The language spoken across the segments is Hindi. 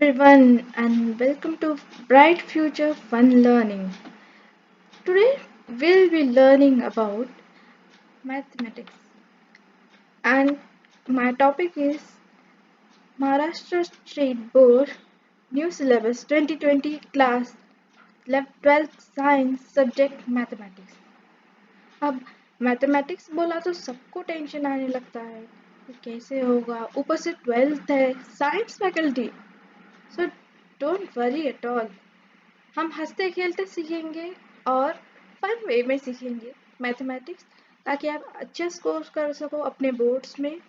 everyone, and welcome to Bright Future Fun Learning. Today, we'll be learning about mathematics, and my topic is Maharashtra State Board New Syllabus 2020 Class 12th Science Subject Mathematics. अब मैथमेटिक्स बोला तो सबको टेंशन आने लगता है कि कैसे होगा, ऊपर से 12th है, science faculty. So don't worry at all. हम हंसते खेलते सीखेंगे और फन वे में सीखेंगे मैथमेटिक्स, ताकि आप अच्छे स्कोर कर सको अपने बोर्ड्स में.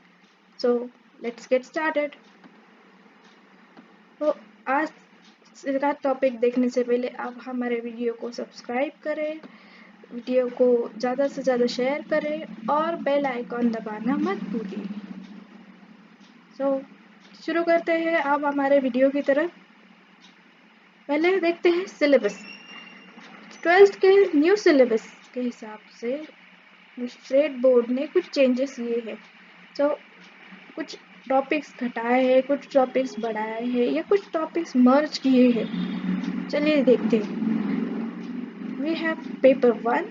So let's get started. तो आज का टॉपिक देखने से पहले आप हमारे वीडियो को सब्सक्राइब करें, वीडियो को ज़्यादा से ज़्यादा शेयर करें और बेल आइकॉन दबाना मत भूलिए. सो शुरू करते हैं अब हमारे वीडियो की तरफ. पहले देखते हैं सिलेबस. 12th के न्यू सिलेबस के हिसाब से स्टेट बोर्ड ने कुछ चेंजेस किए हैं. तो कुछ टॉपिक्स घटाए हैं, कुछ टॉपिक्स बढ़ाए हैं या कुछ टॉपिक्स मर्ज किए हैं. चलिए देखते हैं. We have paper 1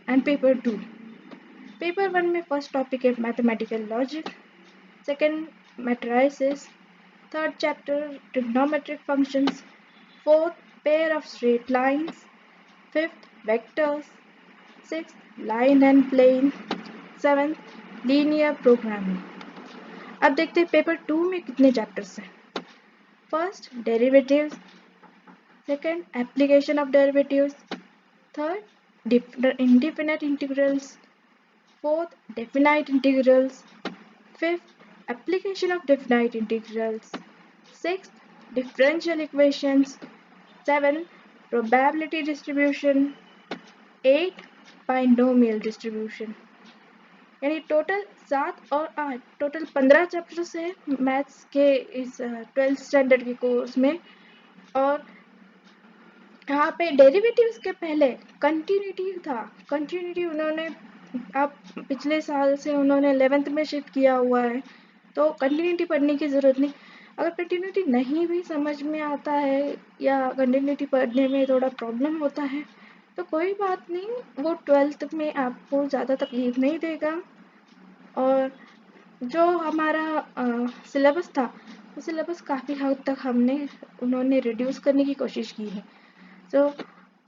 and paper 2. Paper 1 में फर्स्ट टॉपिक है mathematical logic, second matrices, third chapter trigonometric functions, fourth pair of straight lines, fifth vectors, sixth line and plane, seventh linear programming. अब देखते हैं पेपर 2 में कितने चैप्टर्स हैं. First derivatives, second application of derivatives, third indefinite integrals, fourth definite integrals, fifth application of definite integrals, sixth differential equations, seven probability distribution, 8 binomial distribution. यानी टोटल 7 और 8, टोटल 15 चैप्टर्स है मैथ्स के इस 12th स्टैंडर्ड के कोर्स में. और यहाँ पे डेरिवेटिव्स के पहले कंटिन्यूटी था. कंटिन्यूटी उन्होंने अब पिछले साल से उन्होंने 11th में शिफ्ट किया हुआ है, तो कंटिन्यूटी पढ़ने की ज़रूरत नहीं. अगर कंटिन्यूटी नहीं भी समझ में आता है या कंटिन्यूटी पढ़ने में थोड़ा प्रॉब्लम होता है तो कोई बात नहीं, वो 12th में आपको ज़्यादा तकलीफ नहीं देगा. और जो हमारा सिलेबस था वो सिलेबस काफ़ी हद तक उन्होंने रिड्यूस करने की कोशिश की है. तो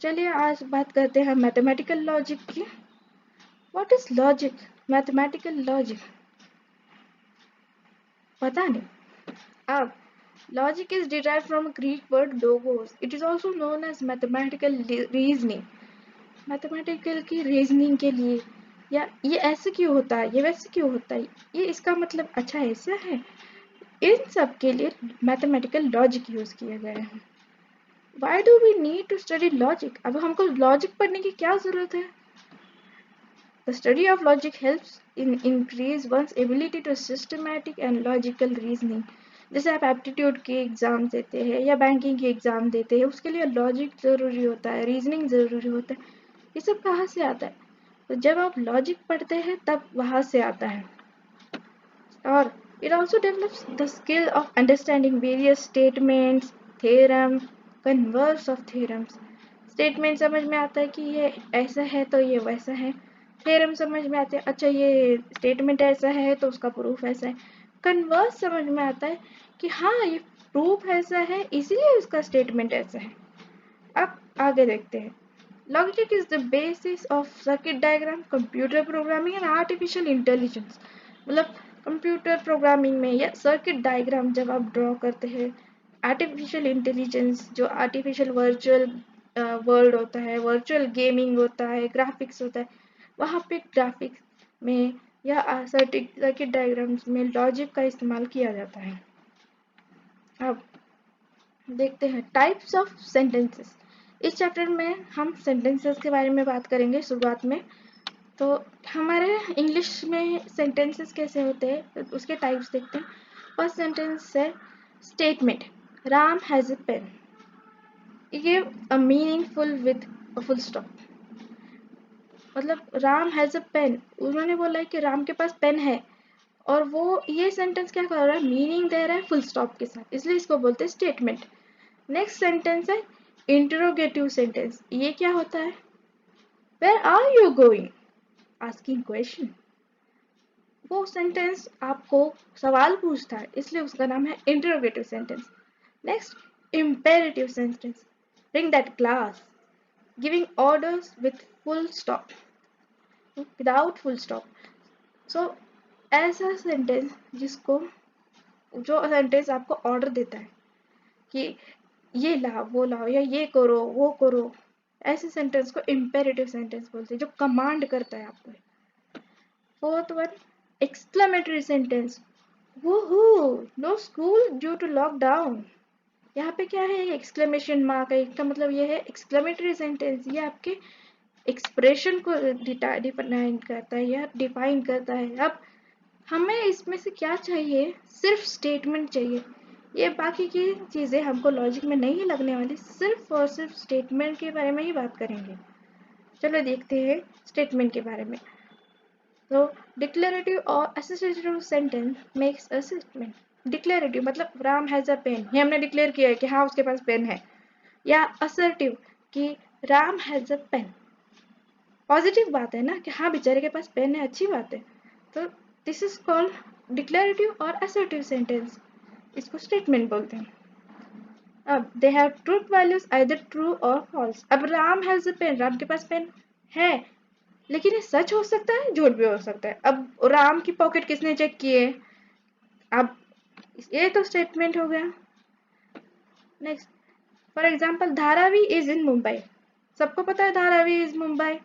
चलिए आज बात करते हैं मैथमेटिकल लॉजिक की. What is logic? Mathematical logic पता नहीं. अब logic is derived from Greek word logos. It is also known as mathematical reasoning. Mathematical की रीजनिंग के लिए, या ये ऐसे क्यों होता है, ये वैसे क्यों होता है, ये इसका मतलब अच्छा ऐसा है, इन सब के लिए मैथमेटिकल लॉजिक यूज किया गया है. Why do we need to study logic? अब हमको लॉजिक पढ़ने की क्या जरूरत है? The study of logic helps in increase one's ability to systematic and logical reasoning. जैसे आप एप्टीट्यूड के एग्जाम देते हैं या बैंकिंग के एग्जाम देते हैं, उसके लिए लॉजिक जरूरी होता है, रीजनिंग जरूरी होता है. ये सब कहाँ से आता है? तो जब आप लॉजिक पढ़ते हैं तब वहाँ से आता है. और it also develops the skill of understanding various statements, theorem, converse of theorems. Statement समझ में आता है कि ये ऐसा है तो ये वैसा है. थ्योरम समझ में आता है, अच्छा ये स्टेटमेंट ऐसा है तो उसका प्रूफ ऐसा है. कन्वर्स समझ में आता है कि हाँ ये प्रूफ ऐसा है इसीलिए उसका स्टेटमेंट ऐसा है. अब आगे देखते हैं. Logic is the basis of circuit diagram, computer programming and artificial intelligence. मतलब कंप्यूटर प्रोग्रामिंग में या सर्किट डायग्राम जब आप ड्रॉ करते हैं, आर्टिफिशियल इंटेलिजेंस जो आर्टिफिशियल वर्चुअल वर्ल्ड होता है, वर्चुअल गेमिंग होता है, ग्राफिक्स होता है, वहाँ पे ग्राफिक्स में या सर्किट डायग्राम्स में लॉजिक का इस्तेमाल किया जाता है. अब देखते हैं टाइप्स ऑफ सेंटेंसेस. इस चैप्टर में हम सेंटेंसेस के बारे में बात करेंगे शुरुआत में. तो हमारे इंग्लिश में सेंटेंसेस कैसे होते हैं तो उसके टाइप्स देखते हैं. फर्स्ट सेंटेंस है statement. Ram has a pen. ये a meaningful with a full stop. मतलब राम हैज़ अ पेन, उन्होंने बोला है कि राम के पास पेन है, और वो ये सेंटेंस क्या कर रहा है, मीनिंग दे रहा है फुल स्टॉप के साथ, इसलिए इसको बोलते हैं स्टेटमेंट। नेक्स्ट सेंटेंस है इंटरोगेटिव सेंटेंस। ये क्या होता है, where are you going, asking question. वो सेंटेंस आपको सवाल पूछता है, इसलिए उसका नाम है interrogative sentence. Next imperative sentence, bring that glass, giving orders with full stop, without full stop. So ऐसा सेंटेंस जिसको, जो सेंटेंस आपको ऑर्डर देता है कि ये लाओ वो लाओ या ये करो वो करो, ऐसे सेंटेंस को इम्पेरेटिव सेंटेंस बोलते हैं, जो कमांड करता है आपको। Fourth one, exclamatory sentence, woohoo, no school due to lockdown. यहाँ पे क्या है, एक्सक्लेमेशन मार्क है, इसका मतलब ये है एक्सक्लेमेटरी सेंटेंस। ये आपके एक्सप्रेशन को डिफाइन करता है या डिफाइन करता है। अब हमें इसमें से क्या चाहिए, सिर्फ स्टेटमेंट चाहिए। ये बाकी की चीज़ें हमको लॉजिक में नहीं लगने वाली, सिर्फ और सिर्फ स्टेटमेंट के बारे में ही बात करेंगे। चलो देखते हैं स्टेटमेंट के बारे में। तो डिक्लेरेटिव और associative sentence makes a statement. Declarative मतलब राम हैज़ अ पेन, ये हमने डिक्लेयर किया है कि हाँ उसके पास पेन है। या असर्टिव कि Ram has a pen, positive बात है ना कि हाँ बेचारे के पास पेन है, अच्छी बात है। तो दिस इज कॉल्ड डिक्लेरेटिव और असर्टिव सेंटेंस, इसको स्टेटमेंट बोलते हैं। अब they have truth values either true और फॉल्स। अब Ram has a pen, Ram के पास पेन है, लेकिन ये सच हो सकता है, झूठ भी हो सकता है। अब राम की पॉकेट किसने चेक की है, अब ये तो स्टेटमेंट हो गया। Next, for example Dharavi is in Mumbai, सबको पता है धारावी इज मुंबई,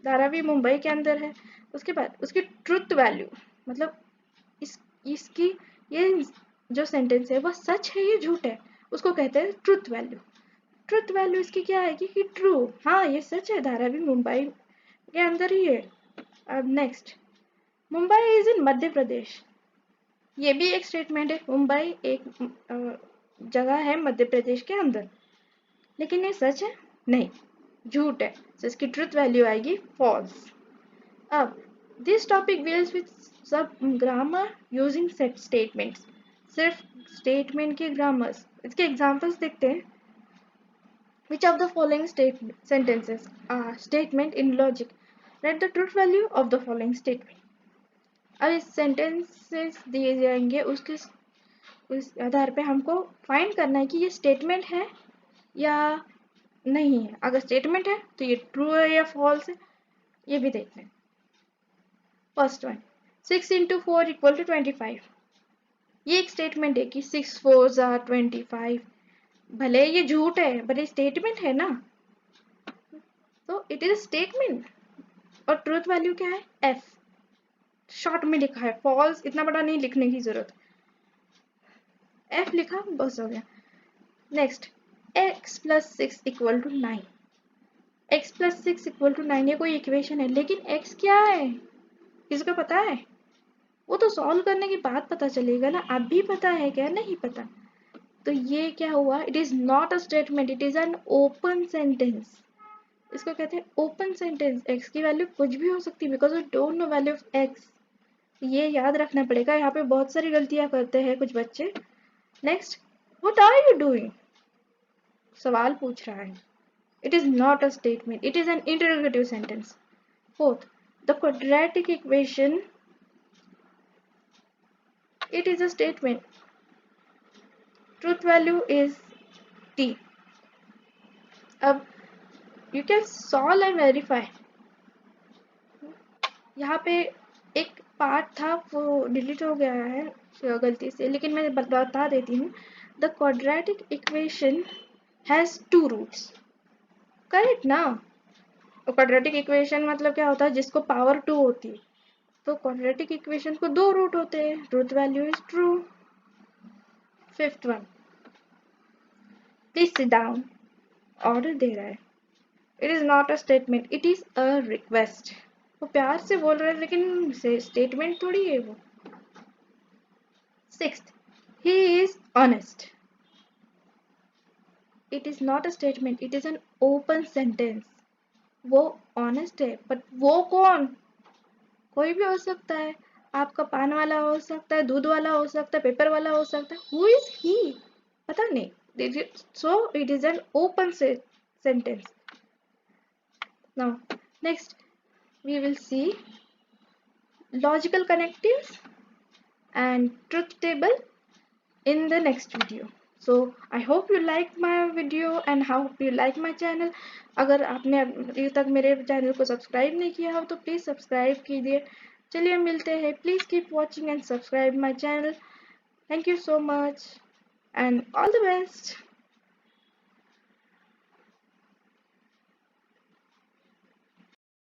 धारावी मुंबई के अंदर है। उसके बाद उसकी ट्रुथ वैल्यू मतलब इसकी ये जो सेंटेंस है वह सच है या झूठ है, उसको कहते हैं ट्रुथ वैल्यू। ट्रुथ वैल्यू इसकी क्या आएगी कि ट्रू, हाँ ये सच है, धारावी मुंबई के अंदर ही है। अब next, Mumbai is in Madhya Pradesh, ये भी एक स्टेटमेंट है। मुंबई एक जगह है मध्य प्रदेश के अंदर, लेकिन ये सच है नहीं, झूठ है, तो इसकी ट्रुथ वैल्यू आएगी फॉल्स। अब दिस टॉपिक डील्स विद सब ग्रामर यूजिंग सेट स्टेटमेंट्स, सिर्फ स्टेटमेंट के ग्रामर्स। इसके एग्जांपल्स देखते हैं। Which of the following sentences are statement in logic? Write the truth value of the following statement. अब इस सेंटेंसेस दिए जाएंगे, उसके उस आधार पे हमको फाइंड करना है कि ये स्टेटमेंट है या नहीं है। अगर स्टेटमेंट है तो ये ट्रू है या फॉल्स है, ये भी देखना है। First one, 6 into 4 equal to 25, ये एक स्टेटमेंट है कि 6 4s are 25। भले ये झूठ है बट ये स्टेटमेंट है ना, तो इट इज स्टेटमेंट। और ट्रूथ वैल्यू क्या है, एफ, शॉर्ट में लिखा है, फॉल्स इतना बड़ा नहीं लिखने की जरूरत, एफ लिखा बस हो गया। Next, x plus 6 equal to 9, x plus 6 equal to 9 ये कोई इक्वेशन है, लेकिन x क्या है किसको पता है, वो तो सॉल्व करने के बाद पता चलेगा ना, अभी पता है क्या, नहीं पता। तो ये क्या हुआ, it is not a statement, it is an open sentence. इसको कहते हैं ओपन सेंटेंस। x की वैल्यू कुछ भी हो सकती है because we don't know value of x, ये याद रखना पड़ेगा। यहाँ पे बहुत सारी गलतियां करते हैं कुछ बच्चे। Next, what are you doing, सवाल पूछ रहा है, it is not a statement, it is an interrogative sentence. Fourth, the quadratic equation, it is a statement, truth value is t। अब you can solve and verify, यहाँ पे एक पार्ट था वो डिलीट हो गया है गलती से, लेकिन मैं बता देती हूँ। The quadratic equation has two roots, correct ना। क्वाड्रेटिक इक्वेशन मतलब क्या होता है, जिसको पावर 2 होती है, तो क्वाड्रेटिक इक्वेशन को 2 रूट होते हैं, truth value is true. Fifth one, please sit down, order दे रहा है, it is not a statement, it is a request. वो प्यार से बोल रहे हैं लेकिन स्टेटमेंट थोड़ी है वो। Sixth, he is honest, it is not a statement, it is an open sentence. वो ऑनेस्ट है, बट वो कौन, कोई भी हो सकता है। आपका पान वाला हो सकता है, दूध वाला हो सकता है, पेपर वाला हो सकता है. Who is he? पता नहीं. So it is an open sentence. Now next we will see logical connectives and truth table in the next video. So I hope you like my video and hope you like my channel. अगर आपने अभी तक मेरे चैनल को सब्सक्राइब नहीं किया हो तो प्लीज़ सब्सक्राइब कीजिए. चलिए मिलते हैं. Please keep watching and subscribe my channel. Thank you so much and all the best.